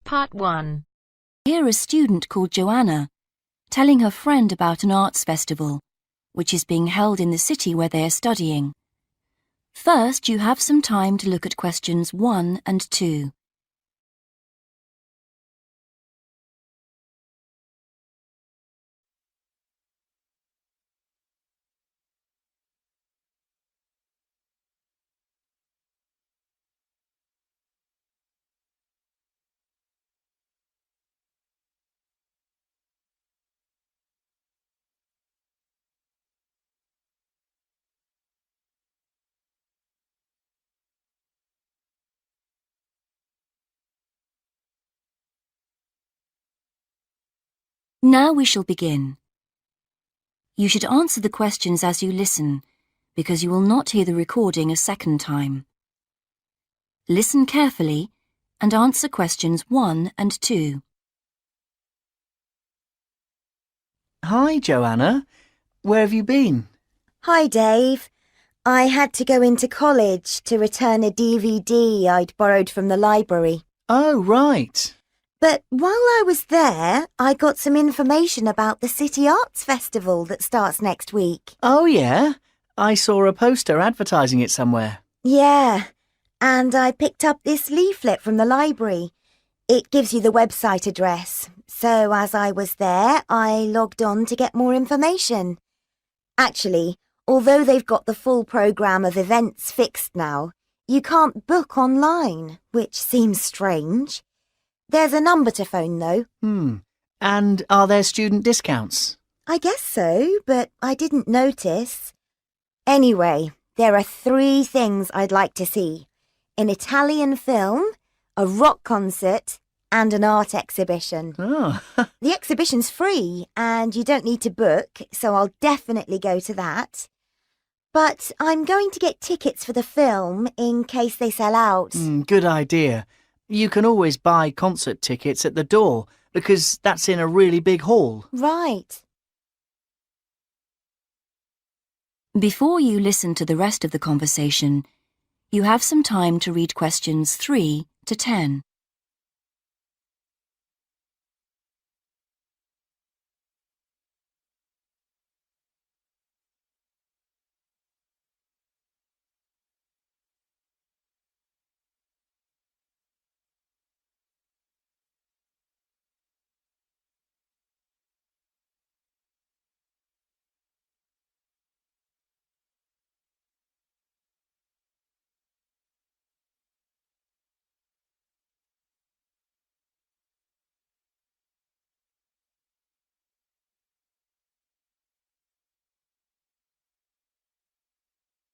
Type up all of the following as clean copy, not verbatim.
Part 1. Hear a student called Joanna telling her friend about an arts festival, which is being held in the city where they are studying. First, you have some time to look at questions 1 and 2. Now we shall begin. You should answer the questions as you listen, because you will not hear the recording a second time. Listen carefully and answer questions 1 and 2. Hi, Joanna. Where have you been? Hi, Dave. I had to go into college to return a DVD I'd borrowed from the library. Oh, right. But while I was there, I got some information about the City Arts Festival that starts next week. Oh, yeah? I saw a poster advertising it somewhere. Yeah, and I picked up this leaflet from the library. It gives you the website address. So as I was there, I logged on to get more information. Actually, although they've got the full programme of events fixed now, you can't book online, which seems strange. There's a number to phone, though. And are there student discounts? I guess so, but I didn't notice. Anyway, there are 3 things I'd like to see. An Italian film, a rock concert, and an art exhibition. Oh, The exhibition's free, and you don't need to book, so I'll definitely go to that. But I'm going to get tickets for the film in case they sell out. good idea. You can always buy concert tickets at the door because that's in a really big hall. Right. Before you listen to the rest of the conversation, you have some time to read questions 3 to 10.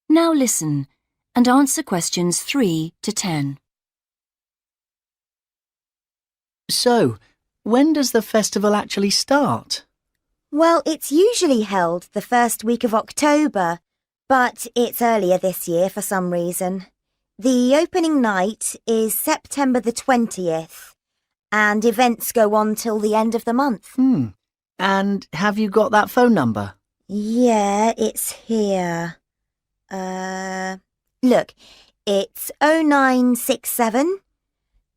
Now listen and answer questions 3 to 10. So, when does the festival actually start? Well, it's usually held the first week of October, but it's earlier this year for some reason. The opening night is September the 20th, and events go on till the end of the month. And have you got that phone number? Yeah, it's here. Look, it's 0967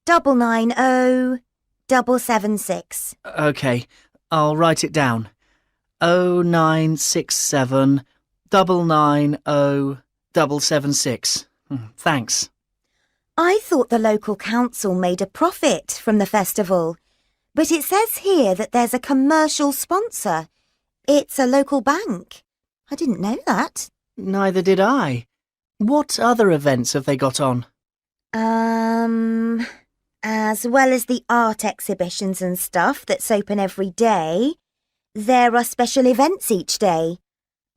990 776. OK, I'll write it down. 0967 990 776. Thanks. I thought the local council made a profit from the festival, but it says here that there's a commercial sponsor. It's a local bank. I didn't know that. Neither did I. What other events have they got on? As well as the art exhibitions and stuff that's open every day, there are special events each day.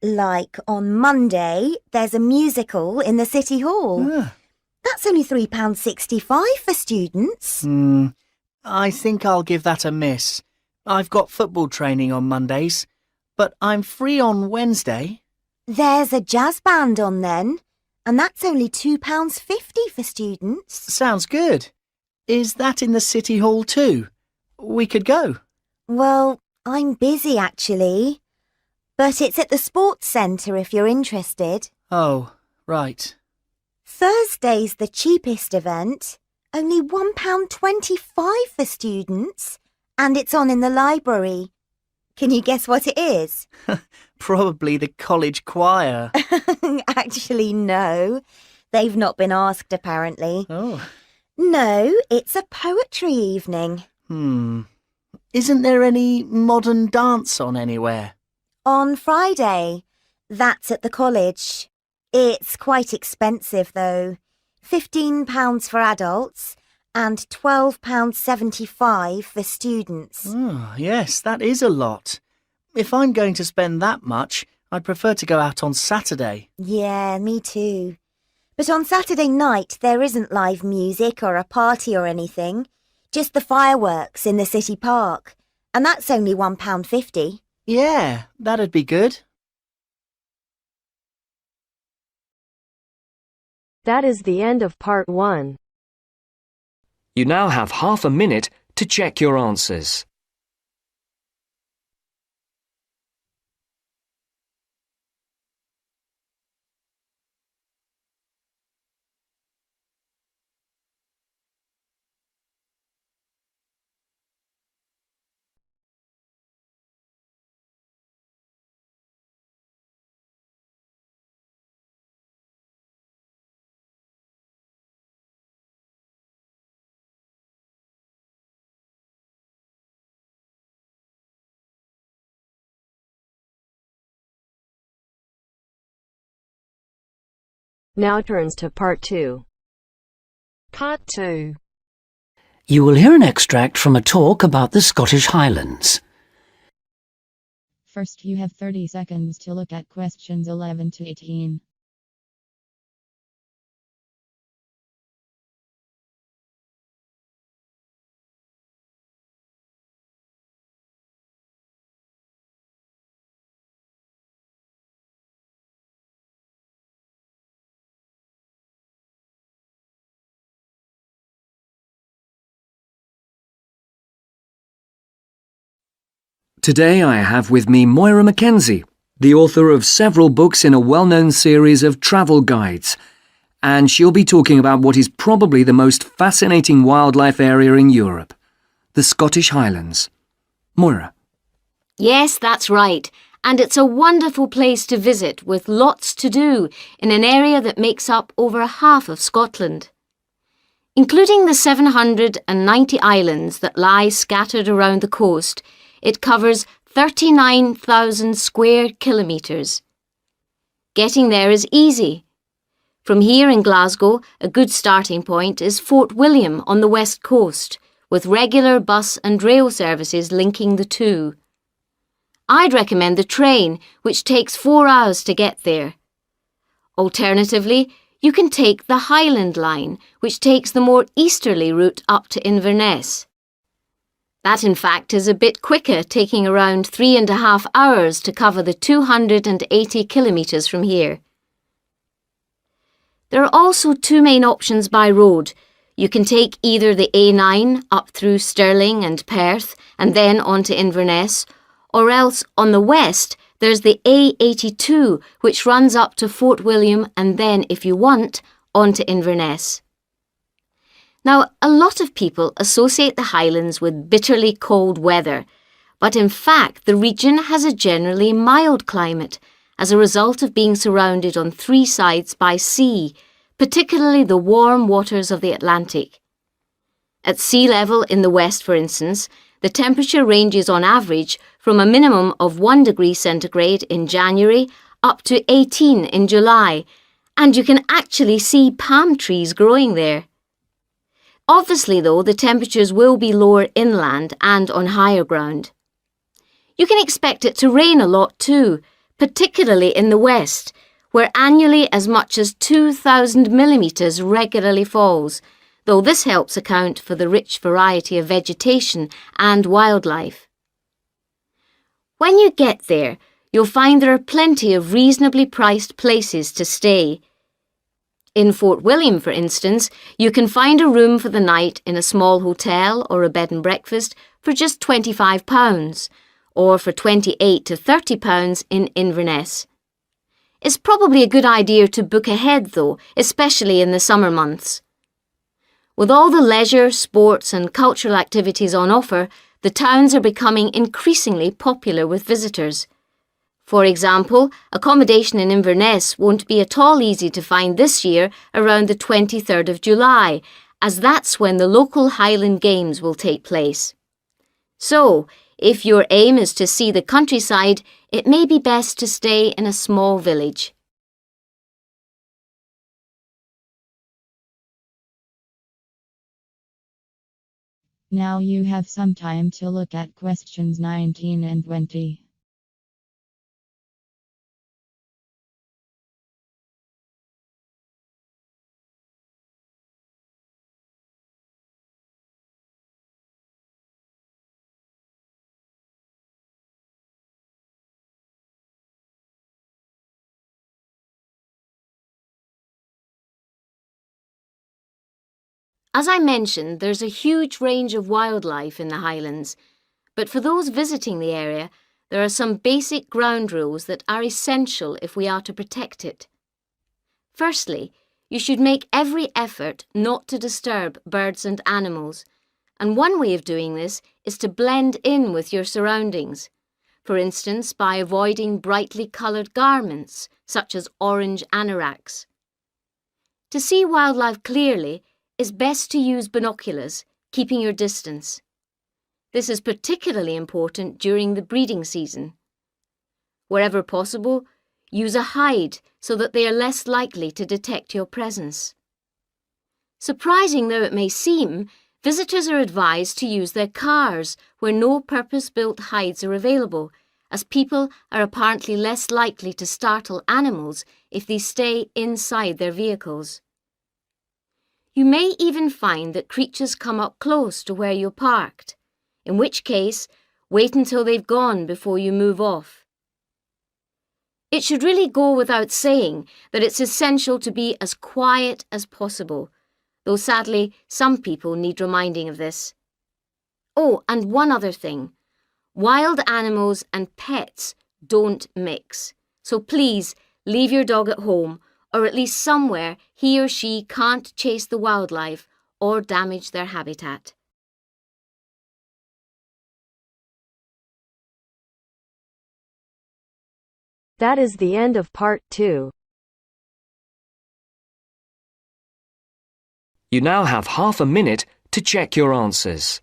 Like on Monday, there's a musical in the City Hall. That's only £3.65 for students. I think I'll give that a miss. I've got football training on Mondays, but I'm free on Wednesday. There's a jazz band on then, and that's only £2.50 for students. Sounds good. Is that in the City Hall too? We could go. Well, I'm busy actually, but it's at the sports centre if you're interested. Oh, right. Thursday's the cheapest event, Only £1.25 for students, and it's on in the library. Can you guess what it is? Probably the college choir. Actually, no. They've not been asked, apparently. Oh. No, it's a poetry evening. Isn't there any modern dance on anywhere? On Friday. That's at the college. It's quite expensive, though. £15 for adults and £12.75 for students. Oh, yes, that is a lot. If I'm going to spend that much, I'd prefer to go out on Saturday. Yeah, me too. But on Saturday night, there isn't live music or a party or anything. Just the fireworks in the city park. And that's only £1.50. Yeah, that'd be good. That is the end of part 1. You now have half a minute to check your answers. Now turns to part 2. Part 2. You will hear an extract from a talk about the Scottish Highlands. First, you have 30 seconds to look at questions 11 to 18. Today I have with me Moira Mackenzie, the author of several books in a well-known series of travel guides, and she'll be talking about what is probably the most fascinating wildlife area in Europe, the Scottish Highlands. Moira. Yes, that's right. And it's a wonderful place to visit with lots to do in an area that makes up over half of Scotland. Including the 790 islands that lie scattered around the coast, it covers 39,000 square kilometres. Getting there is easy. From here in Glasgow, a good starting point is Fort William on the west coast, with regular bus and rail services linking the two. I'd recommend the train, which takes 4 hours to get there. Alternatively, you can take the Highland Line, which takes the more easterly route up to Inverness. That, in fact, is a bit quicker, taking around 3.5 hours to cover the 280 kilometres from here. There are also two main options by road. You can take either the A9 up through Stirling and Perth and then on to Inverness, or else on the west there's the A82 which runs up to Fort William and then, if you want, on to Inverness. Now, a lot of people associate the Highlands with bitterly cold weather, but in fact the region has a generally mild climate as a result of being surrounded on 3 sides by sea, particularly the warm waters of the Atlantic. At sea level in the west, for instance, the temperature ranges on average from a minimum of 1 degree centigrade in January up to 18 in July, and you can actually see palm trees growing there. Obviously, though, the temperatures will be lower inland and on higher ground. You can expect it to rain a lot too, particularly in the west, where annually as much as 2,000 millimetres regularly falls, though this helps account for the rich variety of vegetation and wildlife. When you get there, you'll find there are plenty of reasonably priced places to stay. In Fort William, for instance, you can find a room for the night in a small hotel or a bed and breakfast for just £25, or for £28 to £30 in Inverness. It's probably a good idea to book ahead though, especially in the summer months. With all the leisure, sports and cultural activities on offer, the towns are becoming increasingly popular with visitors. For example, accommodation in Inverness won't be at all easy to find this year around the 23rd of July, as that's when the local Highland Games will take place. So, if your aim is to see the countryside, it may be best to stay in a small village. Now you have some time to look at questions 19 and 20. As I mentioned, there's a huge range of wildlife in the Highlands, but for those visiting the area, there are some basic ground rules that are essential if we are to protect it. Firstly, you should make every effort not to disturb birds and animals, and one way of doing this is to blend in with your surroundings, for instance by avoiding brightly coloured garments, such as orange anoraks. To see wildlife clearly, it's best to use binoculars, keeping your distance. This is particularly important during the breeding season. Wherever possible, use a hide so that they are less likely to detect your presence. Surprising though it may seem, visitors are advised to use their cars where no purpose-built hides are available, as people are apparently less likely to startle animals if they stay inside their vehicles. You may even find that creatures come up close to where you're parked, in which case, wait until they've gone before you move off. It should really go without saying that it's essential to be as quiet as possible, though sadly some people need reminding of this. Oh, and one other thing. Wild animals and pets don't mix, so please leave your dog at home, or at least somewhere he or she can't chase the wildlife or damage their habitat. That is the end of part 2. You now have half a minute to check your answers.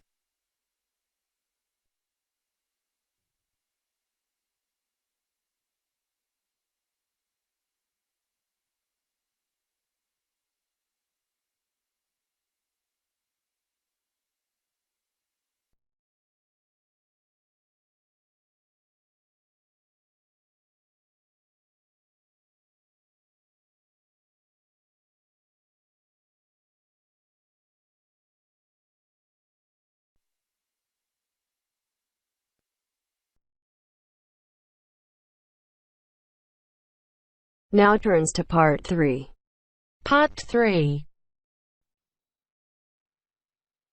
Now turns to part 3. Part 3.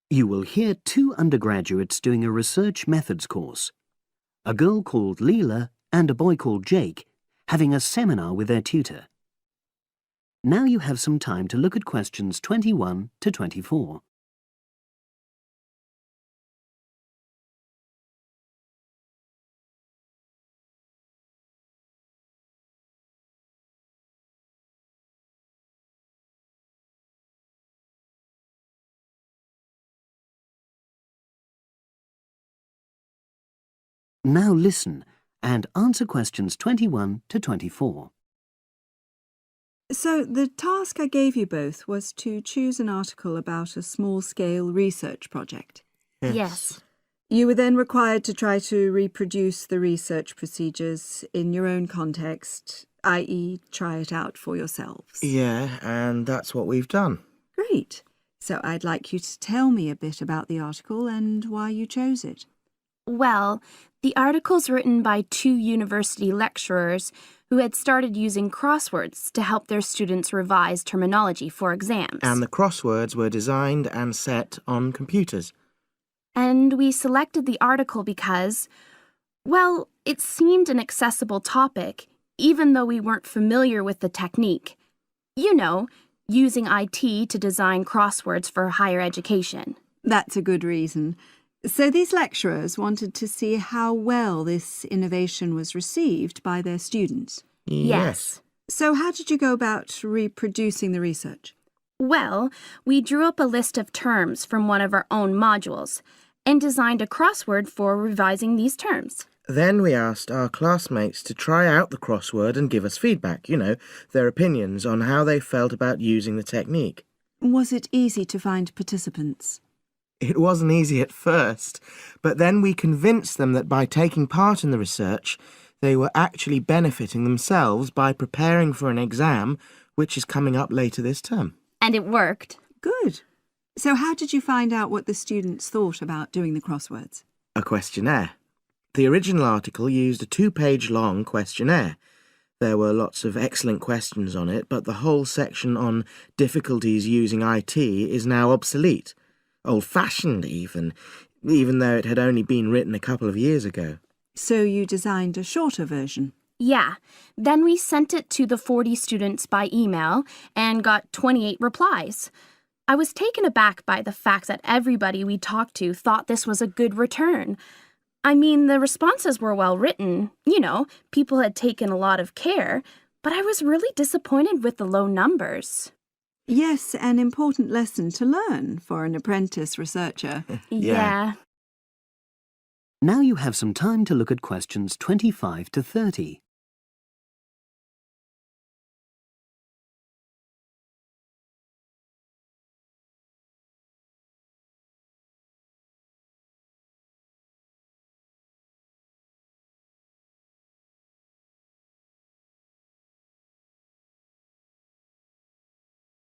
You will hear two undergraduates doing a research methods course. A girl called Leela and a boy called Jake having a seminar with their tutor. Now you have some time to look at questions 21 to 24. Now listen and answer questions 21 to 24. So, the task I gave you both was to choose an article about a small-scale research project. Yes. You were then required to try to reproduce the research procedures in your own context, i.e. try it out for yourselves. Yeah, and that's what we've done. Great. So I'd like you to tell me a bit about the article and why you chose it. Well, the article's written by 2 university lecturers who had started using crosswords to help their students revise terminology for exams. And the crosswords were designed and set on computers. And we selected the article because, well, it seemed an accessible topic, even though we weren't familiar with the technique. You know, using IT to design crosswords for higher education. That's a good reason. So these lecturers wanted to see how well this innovation was received by their students. Yes. So how did you go about reproducing the research? Well, we drew up a list of terms from one of our own modules and designed a crossword for revising these terms. Then we asked our classmates to try out the crossword and give us feedback, their opinions on how they felt about using the technique. Was it easy to find participants? It wasn't easy at first, but then we convinced them that by taking part in the research, they were actually benefiting themselves by preparing for an exam which is coming up later this term. And it worked. Good. So how did you find out what the students thought about doing the crosswords? A questionnaire. The original article used a 2-page long questionnaire. There were lots of excellent questions on it, but the whole section on difficulties using IT is now obsolete. Old-fashioned even though it had only been written a couple of years ago. So you designed a shorter version? Yeah. Then we sent it to the 40 students by email and got 28 replies. I was taken aback by the fact that everybody we talked to thought this was a good return. I mean, the responses were well written. People had taken a lot of care, but I was really disappointed with the low numbers. Yes, an important lesson to learn for an apprentice researcher. Yeah. Now you have some time to look at questions 25 to 30.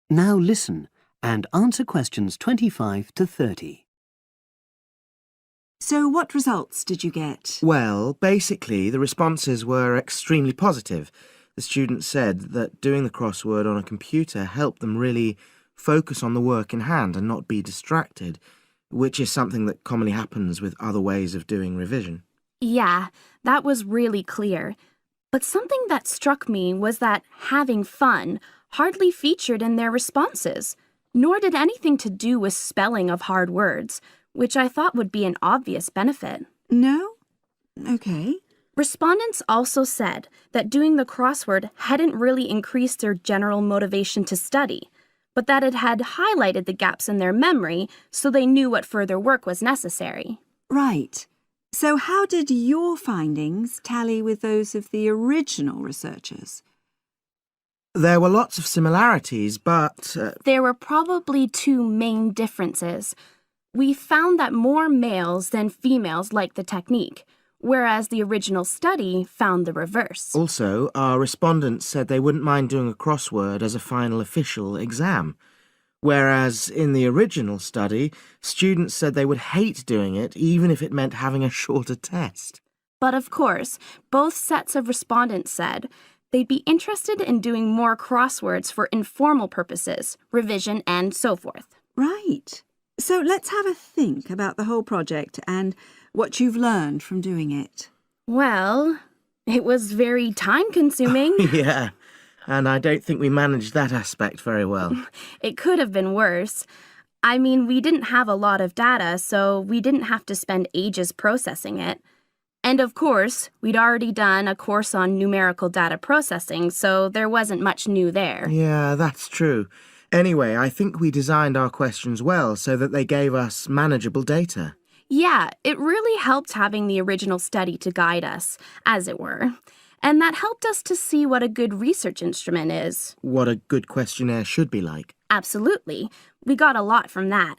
Now listen and answer questions 25 to 30. So what results did you get? Well, basically, the responses were extremely positive. The students said that doing the crossword on a computer helped them really focus on the work in hand and not be distracted, which is something that commonly happens with other ways of doing revision. Yeah, that was really clear. But something that struck me was that having fun hardly featured in their responses, nor did anything to do with spelling of hard words, which I thought would be an obvious benefit. No? Okay. Respondents also said that doing the crossword hadn't really increased their general motivation to study, but that it had highlighted the gaps in their memory so they knew what further work was necessary. Right. So how did your findings tally with those of the original researchers? There were lots of similarities, but... There were probably two main differences. We found that more males than females liked the technique, whereas the original study found the reverse. Also, our respondents said they wouldn't mind doing a crossword as a final official exam, whereas in the original study, students said they would hate doing it even if it meant having a shorter test. But of course, both sets of respondents said they'd be interested in doing more crosswords for informal purposes, revision, and so forth. Right. So let's have a think about the whole project and what you've learned from doing it. Well, it was very time-consuming. Yeah, and I don't think we managed that aspect very well. It could have been worse. I mean, we didn't have a lot of data, so we didn't have to spend ages processing it. And of course, we'd already done a course on numerical data processing, so there wasn't much new there. Yeah, that's true. Anyway, I think we designed our questions well so that they gave us manageable data. Yeah, it really helped having the original study to guide us, as it were. And that helped us to see what a good research instrument is. What a good questionnaire should be like. Absolutely. We got a lot from that.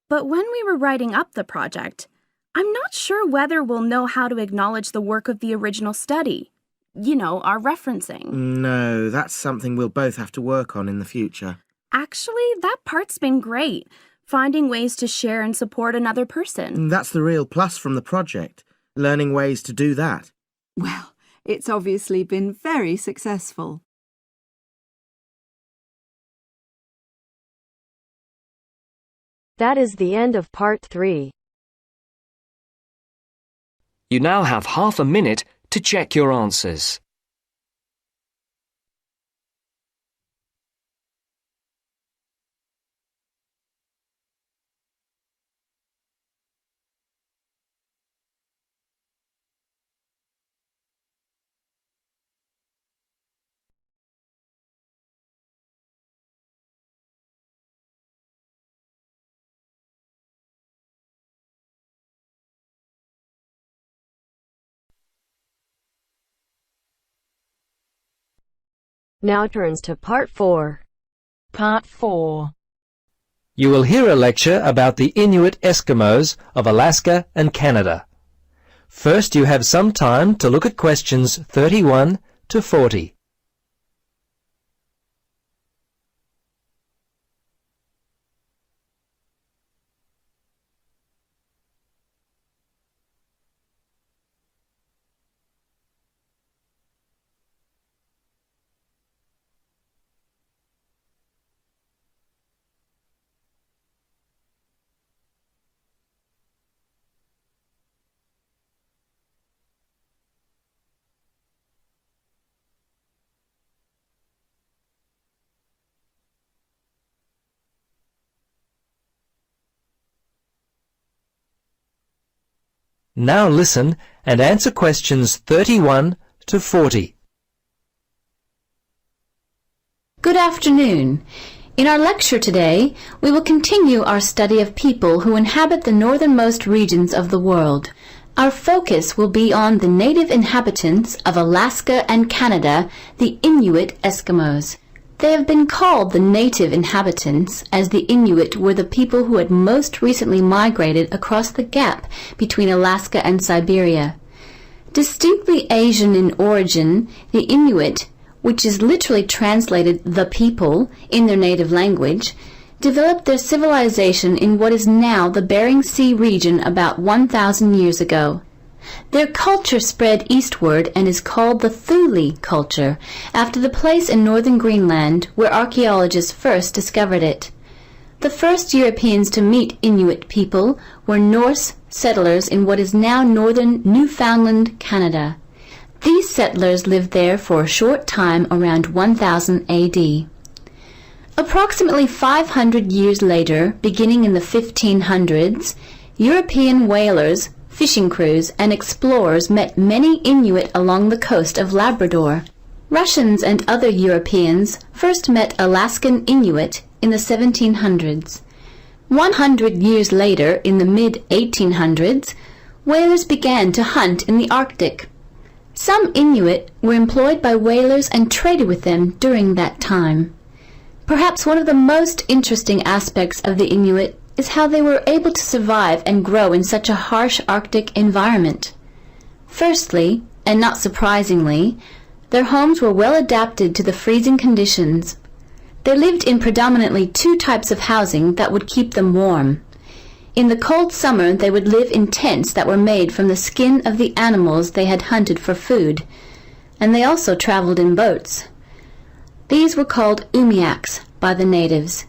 But when we were writing up the project, I'm not sure whether we'll know how to acknowledge the work of the original study. Our referencing. No, that's something we'll both have to work on in the future. Actually, that part's been great. Finding ways to share and support another person. That's the real plus from the project, learning ways to do that. Well, it's obviously been very successful. That is the end of part 3. You now have half a minute to check your answers. Now turns to Part 4. Part 4. You will hear a lecture about the Inuit Eskimos of Alaska and Canada. First, you have some time to look at questions 31 to 40. Now listen and answer questions 31 to 40. Good afternoon. In our lecture today, we will continue our study of people who inhabit the northernmost regions of the world. Our focus will be on the native inhabitants of Alaska and Canada, the Inuit Eskimos. They have been called the native inhabitants, as the Inuit were the people who had most recently migrated across the gap between Alaska and Siberia. Distinctly Asian in origin, the Inuit, which is literally translated the people in their native language, developed their civilization in what is now the Bering Sea region about 1,000 years ago. Their culture spread eastward and is called the Thule culture, after the place in northern Greenland where archaeologists first discovered it. The first Europeans to meet Inuit people were Norse settlers in what is now northern Newfoundland, Canada. These settlers lived there for a short time around 1000 AD. Approximately 500 years later, beginning in the 1500s, European whalers, fishing crews, and explorers met many Inuit along the coast of Labrador. Russians and other Europeans first met Alaskan Inuit in the 1700s. 100 years later, in the mid-1800s, whalers began to hunt in the Arctic. Some Inuit were employed by whalers and traded with them during that time. Perhaps one of the most interesting aspects of the Inuit is how they were able to survive and grow in such a harsh Arctic environment. Firstly, and not surprisingly, their homes were well adapted to the freezing conditions. They lived in predominantly two types of housing that would keep them warm. In the cold summer, they would live in tents that were made from the skin of the animals they had hunted for food, and they also traveled in boats. These were called umiaks by the natives.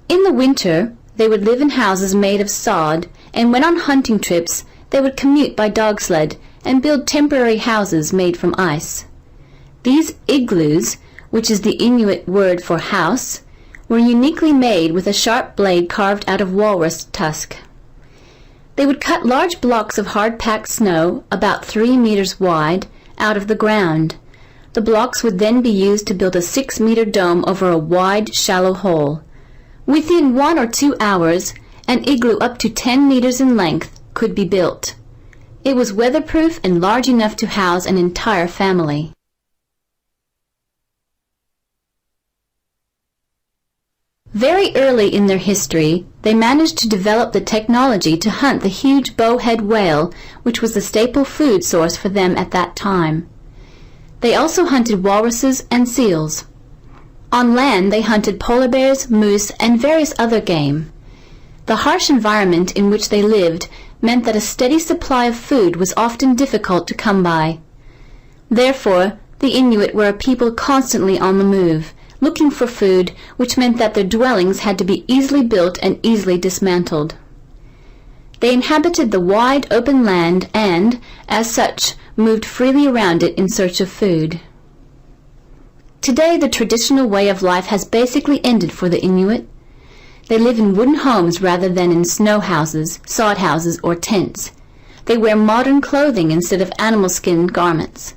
In the winter, they would live in houses made of sod, and when on hunting trips, they would commute by dog sled and build temporary houses made from ice. These igloos, which is the Inuit word for house, were uniquely made with a sharp blade carved out of walrus tusk. They would cut large blocks of hard-packed snow, about 3 meters wide, out of the ground. The blocks would then be used to build a 6-meter dome over a wide, shallow hole. Within 1 or 2 hours, an igloo up to 10 meters in length could be built. It was weatherproof and large enough to house an entire family. Very early in their history, they managed to develop the technology to hunt the huge bowhead whale, which was the staple food source for them at that time. They also hunted walruses and seals. On land, they hunted polar bears, moose, and various other game. The harsh environment in which they lived meant that a steady supply of food was often difficult to come by. Therefore, the Inuit were a people constantly on the move, looking for food, which meant that their dwellings had to be easily built and easily dismantled. They inhabited the wide open land and, as such, moved freely around it in search of food. Today, the traditional way of life has basically ended for the Inuit. They live in wooden homes rather than in snow houses, sod houses, or tents. They wear modern clothing instead of animal skin garments.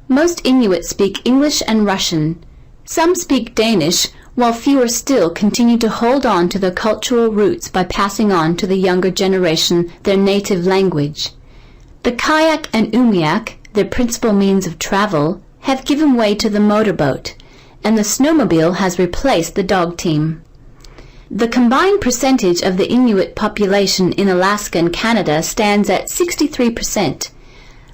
Most Inuit speak English and Russian. Some speak Danish, while fewer still continue to hold on to their cultural roots by passing on to the younger generation their native language. The kayak and umiak, their principal means of travel, have given way to the motorboat, and the snowmobile has replaced the dog team. The combined percentage of the Inuit population in Alaska and Canada stands at 63%,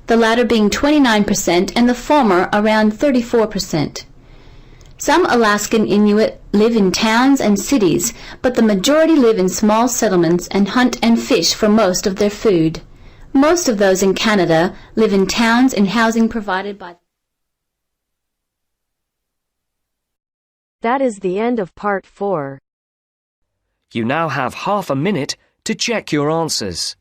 the latter being 29% and the former around 34%. Some Alaskan Inuit live in towns and cities, but the majority live in small settlements and hunt and fish for most of their food. Most of those in Canada live in towns in housing provided by. That is the end of part 4. You now have half a minute to check your answers.